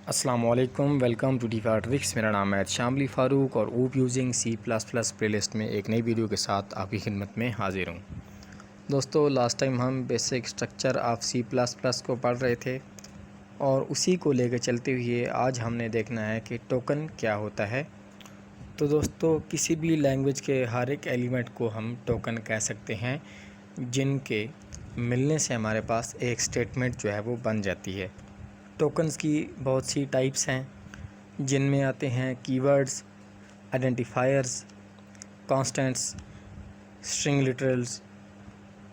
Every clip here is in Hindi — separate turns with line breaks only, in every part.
अस्सलामुअलैकुम, वेलकम टू डी ट्रिक्स। मेरा नाम है शामली फ़ारूक और ऊप यूजिंग C++ प्लेलिस्ट में एक नई वीडियो के साथ आपकी खिदमत में हाज़िर हूँ। दोस्तों, लास्ट टाइम हम बेसिक स्ट्रक्चर ऑफ C++ को पढ़ रहे थे और उसी को लेकर चलते हुए आज हमने देखना है कि टोकन क्या होता है। तो दोस्तों, किसी भी लैंग्वेज के हर एक एलिमेंट को हम टोकन कह सकते हैं, जिनके मिलने से हमारे पास एक स्टेटमेंट जो है वो बन जाती है। टोकन्स की बहुत सी टाइप्स हैं, जिनमें आते हैं keywords, identifiers, constants, string literals,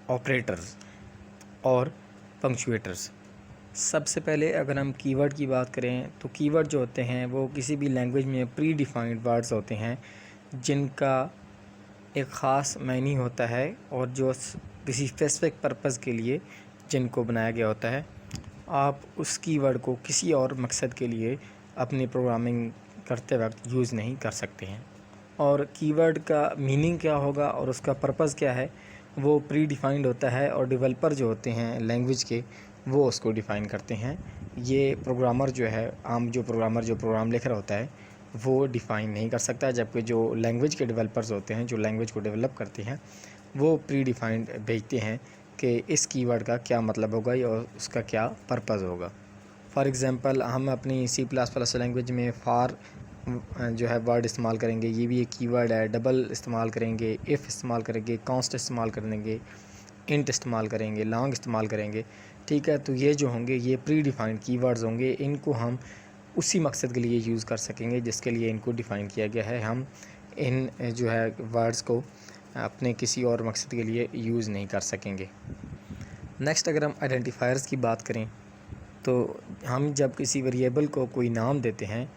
operators और पंक्चुएटर्स। सबसे पहले अगर हम कीवर्ड की बात करें तो कीवर्ड जो होते हैं वो किसी भी लैंग्वेज में प्री डिफाइंड वर्ड्स होते हैं, जिनका एक ख़ास मायने होता है और जो किसी स्पेसिफिक पर्पज़ के लिए जिनको बनाया गया होता है। आप उस कीवर्ड को किसी और मकसद के लिए अपनी प्रोग्रामिंग करते वक्त यूज़ नहीं कर सकते हैं। और कीवर्ड का मीनिंग क्या होगा और उसका पर्पज़ क्या है, वो प्री डिफाइंड होता है और डेवलपर जो होते हैं लैंग्वेज के, वो उसको डिफ़ाइन करते हैं। ये प्रोग्रामर जो है, आम जो प्रोग्राम लिख रहा होता है, वो डिफ़ाइन नहीं कर सकता, जबकि जो लैंग्वेज के डेवलपर्स होते हैं, जो लैंग्वेज को डेवलप करते हैं, वो प्री डिफाइंड भेजते हैं कि इस कीवर्ड का क्या मतलब होगा और उसका क्या पर्पज़ होगा। फॉर एग्ज़ाम्पल, हम अपनी C++ लैंग्वेज में फार जो है वर्ड इस्तेमाल करेंगे, ये भी एक कीवर्ड है। डबल इस्तेमाल करेंगे, इफ़ इस्तेमाल करेंगे, कांस्ट इस्तेमाल करेंगे, इंट इस्तेमाल करेंगे, लॉन्ग इस्तेमाल करेंगे। ठीक है, तो ये जो होंगे ये प्री डिफाइंड कीवर्ड्स होंगे। इनको हम उसी मकसद के लिए यूज़ कर सकेंगे जिसके लिए इनको डिफ़ाइन किया गया है। हम इन जो है वर्ड्स को अपने किसी और मकसद के लिए यूज़ नहीं कर सकेंगे। नेक्स्ट, अगर हम आइडेंटिफायर्स की बात करें तो हम जब किसी वेरिएबल को कोई नाम देते हैं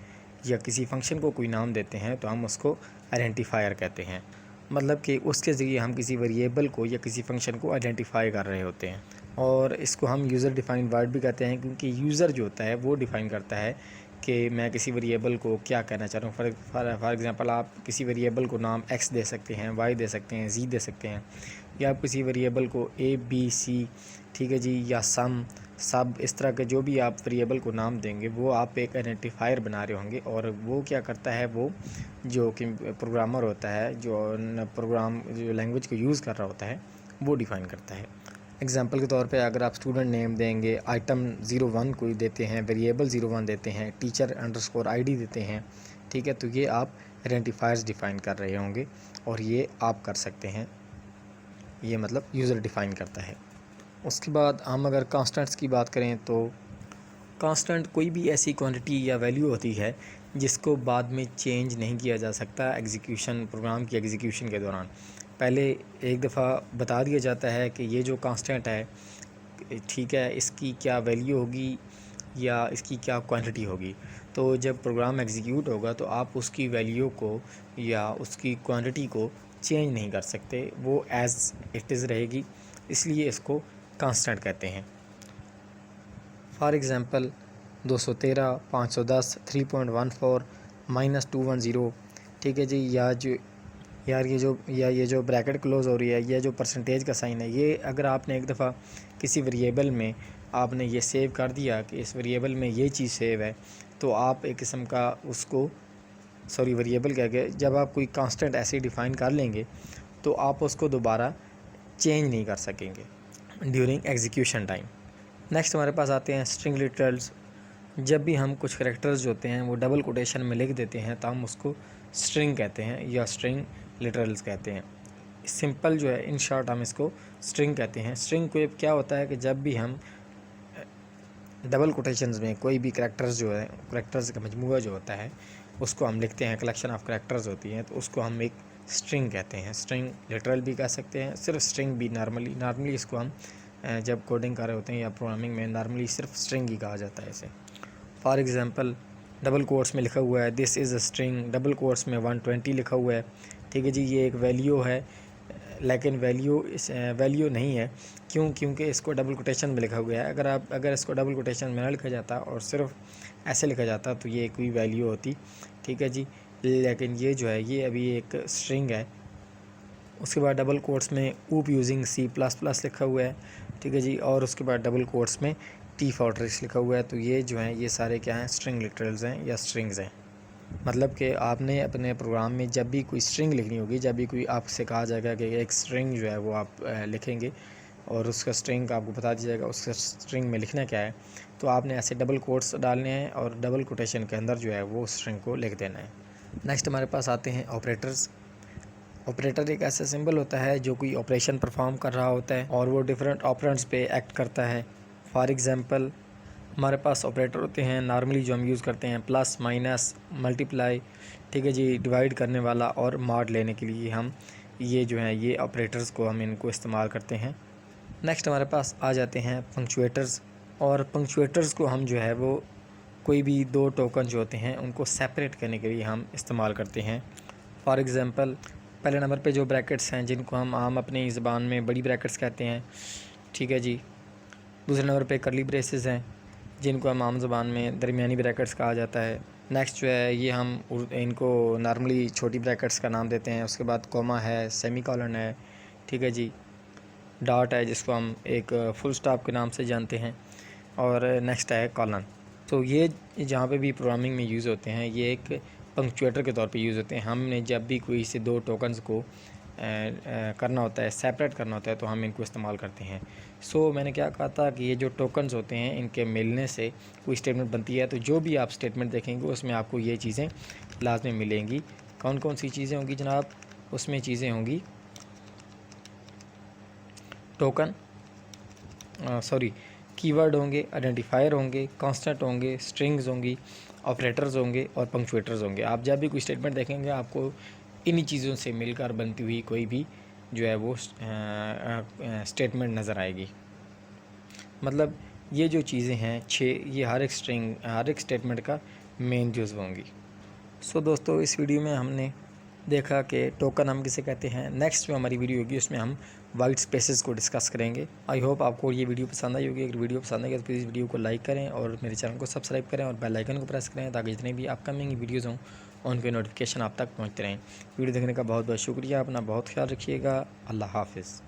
या किसी फंक्शन को कोई नाम देते हैं तो हम उसको आइडेंटिफायर कहते हैं। मतलब कि उसके ज़रिए हम किसी वेरिएबल को या किसी फंक्शन को आइडेंटिफाई कर रहे होते हैं। और इसको हम यूज़र डिफ़ाइंड वर्ड भी कहते हैं, क्योंकि यूज़र जो होता है वो डिफ़ाइन करता है कि मैं किसी वेरिएबल को क्या कहना चाह रहा हूँ। फॉर एग्ज़ाम्पल, आप किसी वेरिएबल को नाम x दे सकते हैं, y दे सकते हैं, z दे सकते हैं, या आप किसी वेरिएबल को a b c, ठीक है जी, या सम, सब, इस तरह के जो भी आप वेरिएबल को नाम देंगे वो आप एक आइडेंटिफायर बना रहे होंगे। और वो क्या करता है, वो जो कि प्रोग्रामर होता है, जो लैंग्वेज को यूज़ कर रहा होता है, वो डिफ़ाइन करता है। एग्ज़ाम्पल के तौर पे अगर आप स्टूडेंट नेम देंगे, आइटम 01 कोई देते हैं, वेरिएबल 01 देते हैं, टीचर अंडरस्कोर ID देते हैं, ठीक है, तो ये आप आइडेंटिफायर्स डिफ़ाइन कर रहे होंगे और ये आप कर सकते हैं। ये मतलब यूज़र डिफ़ाइन करता है। उसके बाद हम अगर कांस्टेंट्स की बात करें तो कांस्टेंट कोई भी ऐसी क्वांटिटी या वैल्यू होती है जिसको बाद में चेंज नहीं किया जा सकता प्रोग्राम की एग्जीक्यूशन के दौरान। पहले एक दफ़ा बता दिया जाता है कि ये जो कांस्टेंट है, ठीक है, इसकी क्या वैल्यू होगी या इसकी क्या क्वांटिटी होगी। तो जब प्रोग्राम एग्जीक्यूट होगा तो आप उसकी वैल्यू को या उसकी क्वांटिटी को चेंज नहीं कर सकते, वो एज़ इट इज़ रहेगी, इसलिए इसको कांस्टेंट कहते हैं। फॉर एग्ज़ाम्पल 213, 510, 3.14, -210, ठीक है जी, ये जो ब्रैकेट क्लोज़ हो रही है, ये जो परसेंटेज का साइन है, ये अगर आपने एक दफ़ा किसी वेरिएबल में आपने ये सेव कर दिया कि इस वेरिएबल में ये चीज़ सेव है, तो आप एक किस्म का उसको वेरिएबल कह के जब आप कोई कांस्टेंट ऐसे डिफ़ाइन कर लेंगे तो आप उसको दोबारा चेंज नहीं कर सकेंगे ड्यूरिंग एग्जीक्यूशन टाइम। नेक्स्ट हमारे पास आते हैं स्ट्रिंग लिटरल्स। जब भी हम कुछ करैक्टर्स जो होते हैं वो डबल कोटेशन में लिख देते हैं तो हम उसको स्ट्रिंग कहते हैं या स्ट्रिंग लिटरल्स कहते हैं। सिंपल जो है, इन शॉर्ट हम इसको स्ट्रिंग कहते हैं। स्ट्रिंग को क्या होता है कि जब भी हम डबल कोटेशंस में कोई भी करैक्टर्स जो है, करैक्टर्स का मजमूआ जो होता है, उसको हम लिखते हैं, कलेक्शन ऑफ करैक्टर्स होती हैं, तो उसको हम एक स्ट्रिंग कहते हैं। स्ट्रिंग लिटरल भी कह सकते हैं, सिर्फ स्ट्रिंग भी नॉर्मली इसको हम जब कोडिंग कर रहे होते हैं या प्रोग्रामिंग में नॉर्मली सिर्फ स्ट्रिंग ही कहा जाता है इसे। फॉर एग्ज़ाम्पल, डबल कोट्स में लिखा हुआ है this is a string, double quotes में 120 लिखा हुआ है, ठीक है जी, ये एक वैल्यू है, लेकिन वैल्यू नहीं है। क्योंकि इसको डबल कोटेशन में लिखा हुआ है। अगर इसको डबल कोटेशन में ना लिखा जाता और सिर्फ ऐसे लिखा जाता तो ये कोई वैल्यू होती, ठीक है जी, लेकिन ये जो है ये अभी एक स्ट्रिंग है। उसके बाद डबल कोट्स में ऊप यूजिंग C++ लिखा हुआ है, ठीक है जी, और उसके बाद डबल कोट्स में टी फॉर ट्रिक्स लिखा हुआ है। तो ये जो हैं ये सारे क्या हैं, स्ट्रिंग लिटरल्स हैं या स्ट्रिंग्स हैं। मतलब कि आपने अपने प्रोग्राम में जब भी कोई स्ट्रिंग लिखनी होगी, जब भी कोई आपसे कहा जाएगा कि एक स्ट्रिंग जो है वो आप लिखेंगे और उसका स्ट्रिंग आपको बता दिया जाएगा उसका स्ट्रिंग में लिखना क्या है, तो आपने ऐसे डबल कोट्स डालने हैं और डबल कोटेशन के अंदर जो है वो स्ट्रिंग को लिख देना है। नेक्स्ट हमारे पास आते हैं ऑपरेटर्स। ऑपरेटर एक ऐसा सिंबल होता है जो कोई ऑपरेशन परफॉर्म कर रहा होता है और वो डिफरेंट ऑपरेंड्स पे एक्ट करता है। फॉर एग्ज़ाम्पल हमारे पास ऑपरेटर होते हैं नॉर्मली जो हम यूज़ करते हैं, प्लस, माइनस, मल्टीप्लाई, ठीक है जी, डिवाइड करने वाला और मॉड लेने के लिए हम ये जो है ये ऑपरेटर्स को हम इनको इस्तेमाल करते हैं। नेक्स्ट हमारे पास आ जाते हैं पंक्चुएटर्स। और पंक्चुएटर्स को हम जो है वो कोई भी दो टोकन जो होते हैं उनको सेपरेट करने के लिए हम इस्तेमाल करते हैं। फॉर एग्ज़ाम्पल पहले नंबर पे जो ब्रैकेट्स हैं जिनको हम आम अपनी ज़बान में बड़ी ब्रैकेट्स कहते हैं, ठीक है जी। दूसरे नंबर पे करली ब्रेसेस हैं जिनको हम आम ज़बान में दरमियानी ब्रैकेट्स कहा जाता है। नेक्स्ट जो है ये हम इनको नॉर्मली छोटी ब्रैकेट्स का नाम देते हैं। उसके बाद कोमा है, सेमी कॉलन है, ठीक है जी, डॉट है जिसको हम एक फुल स्टॉप के नाम से जानते हैं, और नेक्स्ट है कॉलन। तो ये जहाँ पे भी प्रोग्रामिंग में यूज़ होते हैं ये एक पंक्चुएटर के तौर पे यूज़ होते हैं। हमने जब भी कोई से दो टोकन्स को करना होता है, सेपरेट करना होता है, तो हम इनको इस्तेमाल करते हैं। सो मैंने क्या कहा था कि ये जो टोकन्स होते हैं इनके मिलने से कोई स्टेटमेंट बनती है। तो जो भी आप स्टेटमेंट देखेंगे उसमें आपको ये चीज़ें लाजमी मिलेंगी। कौन कौन सी चीज़ें होंगी जनाब? उसमें चीज़ें होंगी टोकन, कीवर्ड होंगे, आइडेंटिफायर होंगे, कांस्टेंट होंगे, स्ट्रिंग्स होंगी, ऑपरेटर्स होंगे और पंक्चुएटर्स होंगे। आप जब भी कोई स्टेटमेंट देखेंगे आपको इन्हीं चीज़ों से मिलकर बनती हुई कोई भी जो है वो स्टेटमेंट नज़र आएगी। मतलब ये जो चीज़ें हैं 6, ये हर एक स्टेटमेंट का मेन जुज़्व होंगी। सो दोस्तों इस वीडियो में हमने देखा कि टोकन हम किसे कहते हैं। नेक्स्ट जो हमारी वीडियो होगी उसमें हम वाइट स्पेसेस को डिस्कस करेंगे। आई होप आपको ये वीडियो पसंद आई होगी। अगर वीडियो पसंद आई तो प्लीज़ वीडियो को लाइक करें और मेरे चैनल को सब्सक्राइब करें और बेल आइकन को प्रेस करें ताकि जितने भी अपकमिंग वीडियोज़ हों उनके नोटिफिकेशन आप तक पहुँचते रहें। वीडियो देखने का बहुत बहुत शुक्रिया। अपना बहुत ख्याल रखिएगा। अल्लाह हाफिज़।